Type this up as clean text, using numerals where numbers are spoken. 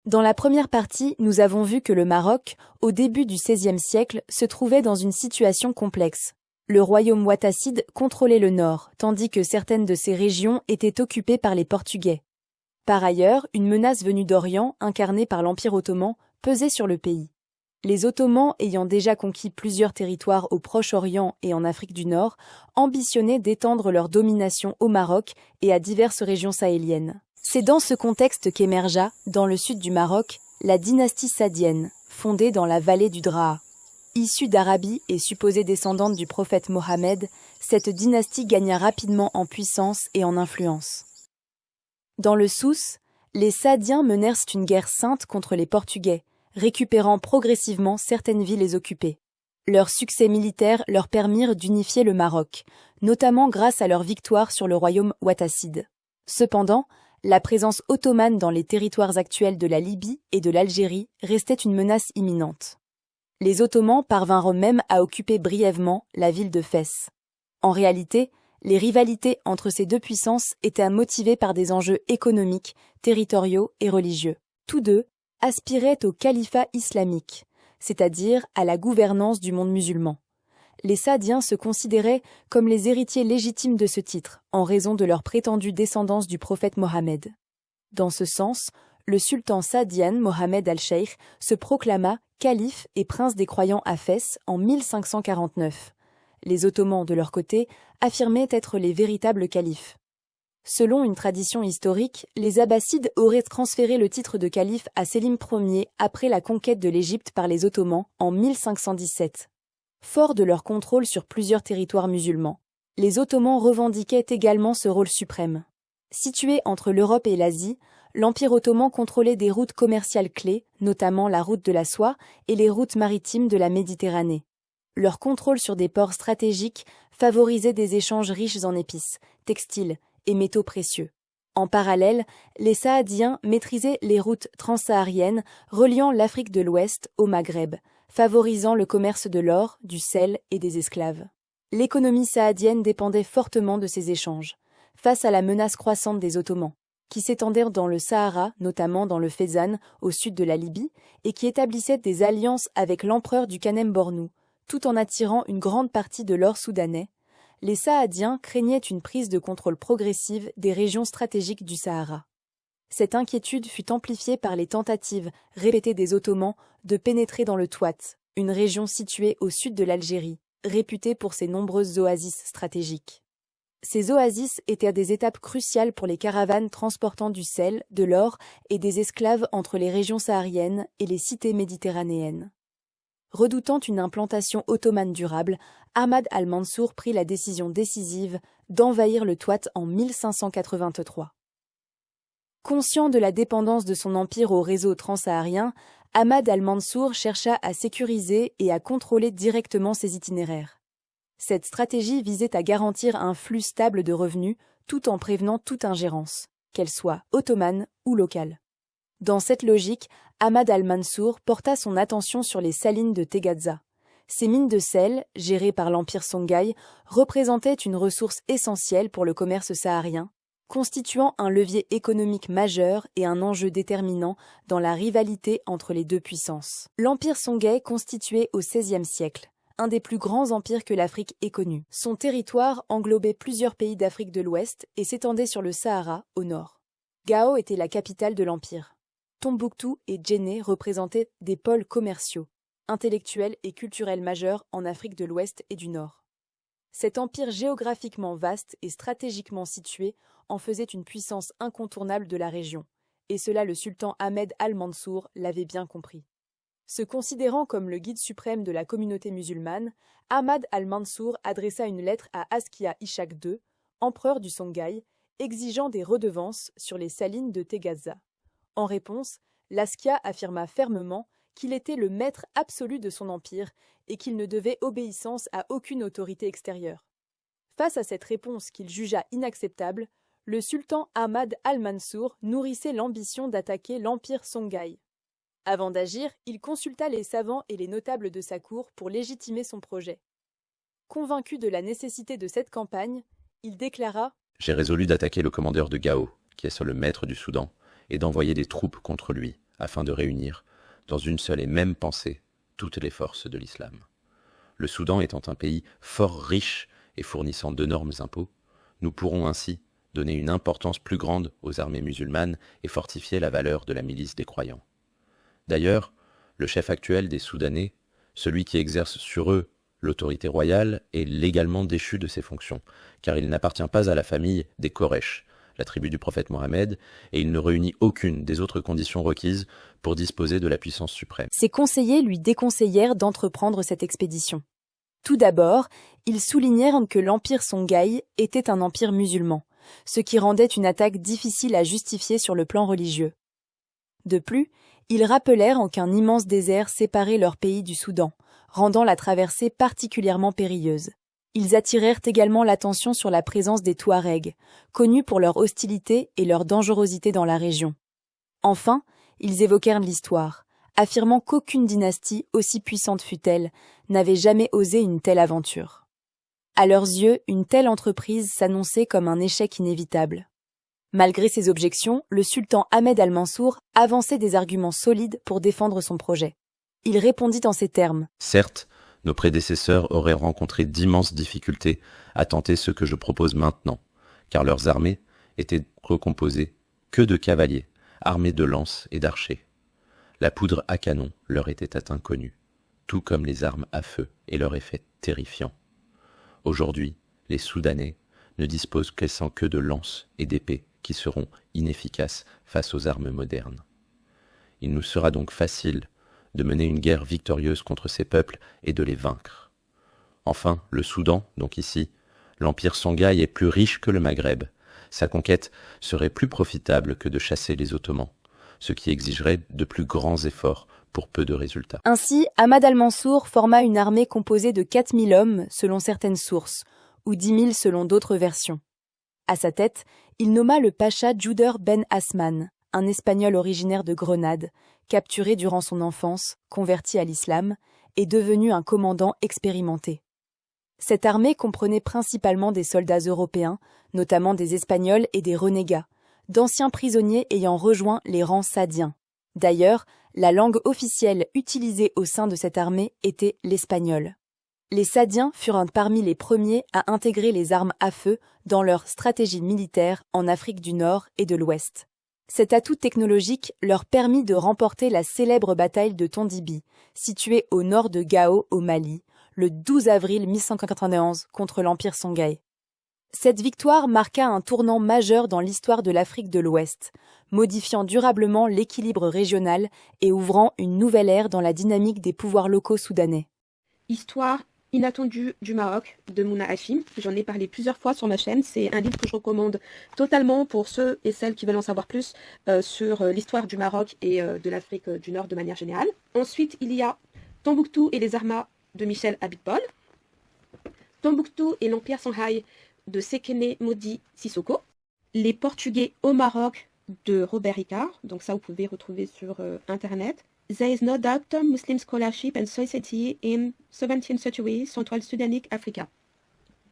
Dans la première partie, nous avons vu que le Maroc, au début du XVIe siècle, se trouvait dans une situation complexe. Le royaume ouattacide contrôlait le nord, tandis que certaines de ces régions étaient occupées par les Portugais. Par ailleurs, une menace venue d'Orient, incarnée par l'Empire ottoman, pesait sur le pays. Les Ottomans, ayant déjà conquis plusieurs territoires au Proche-Orient et en Afrique du Nord, ambitionnaient d'étendre leur domination au Maroc et à diverses régions sahéliennes. C'est dans ce contexte qu'émergea, dans le sud du Maroc, la dynastie saadienne, fondée dans la vallée du Draa. Issue d'Arabie et supposée descendante du prophète Mohammed, cette dynastie gagna rapidement en puissance et en influence. Dans le Souss, les Saadiens menèrent une guerre sainte contre les Portugais, récupérant progressivement certaines villes occupées. Leurs succès militaires leur permirent d'unifier le Maroc, notamment grâce à leur victoire sur le royaume ouattacide. Cependant, la présence ottomane dans les territoires actuels de la Libye et de l'Algérie restait une menace imminente. Les Ottomans parvinrent même à occuper brièvement la ville de Fès. En réalité, les rivalités entre ces deux puissances étaient motivées par des enjeux économiques, territoriaux et religieux. Tous deux aspiraient au califat islamique, c'est-à-dire à la gouvernance du monde musulman. Les Saadiens se considéraient comme les héritiers légitimes de ce titre, en raison de leur prétendue descendance du prophète Mohammed. Dans ce sens, le sultan saadien Mohammed al-Cheikh se proclama calife et prince des croyants à Fès en 1549. Les Ottomans, de leur côté, affirmaient être les véritables califes. Selon une tradition historique, les Abbassides auraient transféré le titre de calife à Sélim Ier après la conquête de l'Égypte par les Ottomans en 1517. Forts de leur contrôle sur plusieurs territoires musulmans, les Ottomans revendiquaient également ce rôle suprême. Situé entre l'Europe et l'Asie, l'Empire ottoman contrôlait des routes commerciales clés, notamment la route de la soie et les routes maritimes de la Méditerranée. Leur contrôle sur des ports stratégiques favorisait des échanges riches en épices, textiles et métaux précieux. En parallèle, les Saadiens maîtrisaient les routes transsahariennes reliant l'Afrique de l'Ouest au Maghreb, favorisant le commerce de l'or, du sel et des esclaves. L'économie saadienne dépendait fortement de ces échanges, face à la menace croissante des Ottomans, qui s'étendèrent dans le Sahara, notamment dans le Fezzan, au sud de la Libye, et qui établissaient des alliances avec l'empereur du Kanem-Bornou, tout en attirant une grande partie de l'or soudanais. Les Saadiens craignaient une prise de contrôle progressive des régions stratégiques du Sahara. Cette inquiétude fut amplifiée par les tentatives répétées des Ottomans de pénétrer dans le Touat, une région située au sud de l'Algérie, réputée pour ses nombreuses oasis stratégiques. Ces oasis étaient des étapes cruciales pour les caravanes transportant du sel, de l'or et des esclaves entre les régions sahariennes et les cités méditerranéennes. Redoutant une implantation ottomane durable, Ahmad al-Mansour prit la décision décisive d'envahir le Touat en 1583. Conscient de la dépendance de son empire au réseau transsaharien, Ahmad al-Mansour chercha à sécuriser et à contrôler directement ses itinéraires. Cette stratégie visait à garantir un flux stable de revenus tout en prévenant toute ingérence, qu'elle soit ottomane ou locale. Dans cette logique, Ahmad al-Mansour porta son attention sur les salines de Teghaza. Ces mines de sel, gérées par l'empire Songhai, représentaient une ressource essentielle pour le commerce saharien, constituant un levier économique majeur et un enjeu déterminant dans la rivalité entre les deux puissances. L'empire Songhai constituait au XVIe siècle un des plus grands empires que l'Afrique ait connu. Son territoire englobait plusieurs pays d'Afrique de l'Ouest et s'étendait sur le Sahara, au nord. Gao était la capitale de l'empire. Tombouctou et Djenné représentaient des pôles commerciaux, intellectuels et culturels majeurs en Afrique de l'Ouest et du Nord. Cet empire géographiquement vaste et stratégiquement situé en faisait une puissance incontournable de la région, et cela le sultan Ahmed al-Mansour l'avait bien compris. Se considérant comme le guide suprême de la communauté musulmane, Ahmad al-Mansour adressa une lettre à Askia Ishaq II, empereur du Songhai, exigeant des redevances sur les salines de Teghaza. En réponse, l'Askia affirma fermement qu'il était le maître absolu de son empire et qu'il ne devait obéissance à aucune autorité extérieure. Face à cette réponse qu'il jugea inacceptable, le sultan Ahmad al-Mansour nourrissait l'ambition d'attaquer l'empire Songhai. Avant d'agir, il consulta les savants et les notables de sa cour pour légitimer son projet. Convaincu de la nécessité de cette campagne, il déclara « J'ai résolu d'attaquer le commandeur de Gao, qui est seul le maître du Soudan, et d'envoyer des troupes contre lui, afin de réunir, dans une seule et même pensée, toutes les forces de l'islam. Le Soudan étant un pays fort riche et fournissant d'énormes impôts, nous pourrons ainsi donner une importance plus grande aux armées musulmanes et fortifier la valeur de la milice des croyants. D'ailleurs, le chef actuel des Soudanais, celui qui exerce sur eux l'autorité royale, est légalement déchu de ses fonctions, car il n'appartient pas à la famille des Koresh, la tribu du prophète Mohammed, et il ne réunit aucune des autres conditions requises pour disposer de la puissance suprême. Ses conseillers lui déconseillèrent d'entreprendre cette expédition. Tout d'abord, ils soulignèrent que l'empire Songhai était un empire musulman, ce qui rendait une attaque difficile à justifier sur le plan religieux. De plus, ils rappelèrent qu'un immense désert séparait leur pays du Soudan, rendant la traversée particulièrement périlleuse. Ils attirèrent également l'attention sur la présence des Touaregs, connus pour leur hostilité et leur dangerosité dans la région. Enfin, ils évoquèrent l'histoire, affirmant qu'aucune dynastie, aussi puissante fût-elle, n'avait jamais osé une telle aventure. À leurs yeux, une telle entreprise s'annonçait comme un échec inévitable. Malgré ces objections, le sultan Ahmed al-Mansour avançait des arguments solides pour défendre son projet. Il répondit en ces termes. « Certes, nos prédécesseurs auraient rencontré d'immenses difficultés à tenter ce que je propose maintenant, car leurs armées étaient recomposées que de cavaliers, armés de lances et d'archers. La poudre à canon leur était inconnue, tout comme les armes à feu et leur effet terrifiant. Aujourd'hui, les Soudanais ne disposent que de lances et d'épées qui seront inefficaces face aux armes modernes. Il nous sera donc facile de mener une guerre victorieuse contre ces peuples et de les vaincre. Enfin, le Soudan, donc ici, l'empire Songhai est plus riche que le Maghreb. Sa conquête serait plus profitable que de chasser les Ottomans, ce qui exigerait de plus grands efforts pour peu de résultats. Ainsi, Ahmad al-Mansour forma une armée composée de 4000 hommes selon certaines sources, ou 10 000 selon d'autres versions. À sa tête, il nomma le pacha Djouder Ben Asman, un Espagnol originaire de Grenade, capturé durant son enfance, converti à l'islam, et devenu un commandant expérimenté. Cette armée comprenait principalement des soldats européens, notamment des Espagnols et des renégats, d'anciens prisonniers ayant rejoint les rangs saadiens. D'ailleurs, la langue officielle utilisée au sein de cette armée était l'espagnol. Les Saadiens furent parmi les premiers à intégrer les armes à feu dans leur stratégie militaire en Afrique du Nord et de l'Ouest. Cet atout technologique leur permit de remporter la célèbre bataille de Tondibi, située au nord de Gao au Mali, le 12 avril 1191 contre l'Empire Songhai. Cette victoire marqua un tournant majeur dans l'histoire de l'Afrique de l'Ouest, modifiant durablement l'équilibre régional et ouvrant une nouvelle ère dans la dynamique des pouvoirs locaux soudanais. Histoire inattendue du Maroc de Mouna Hachim. J'en ai parlé plusieurs fois sur ma chaîne. C'est un livre que je recommande totalement pour ceux et celles qui veulent en savoir plus sur l'histoire du Maroc et de l'Afrique du Nord de manière générale. Ensuite, il y a Tombouctou et les Armas de Michel Abitbol. Tombouctou et l'Empire Songhai de Sekene Modi Sissoko. Les Portugais au Maroc de Robert Ricard. Donc ça, vous pouvez retrouver sur Internet. There is no doubt Muslim scholarship and society in 17th century Central Sudanic Africa.